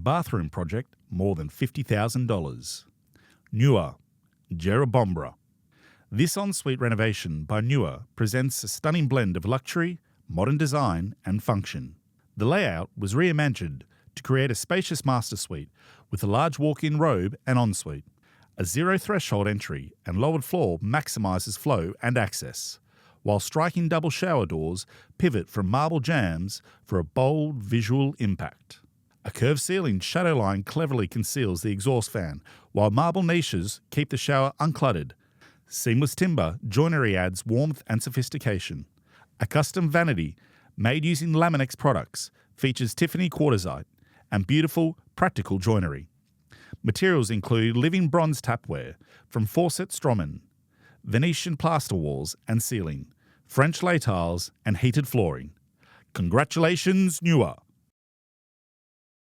bathroom project more than $50,000. NEWR, Jerobombra. This ensuite renovation by NEWR presents a stunning blend of luxury, modern design and function. The layout was reimagined to create a spacious master suite with a large walk-in robe and ensuite. A zero-threshold entry and lowered floor maximises flow and access, while striking double shower doors pivot from marble jambs for a bold visual impact. A curved ceiling shadowline cleverly conceals the exhaust fan, while marble niches keep the shower uncluttered. Seamless timber joinery adds warmth and sophistication. A custom vanity, made using Laminex products, features Tiffany Quartzite and beautiful, practical joinery. Materials include living bronze tapware from Faucet Strommen, Venetian plaster walls and ceiling, French lay tiles and heated flooring. Congratulations, NEWR!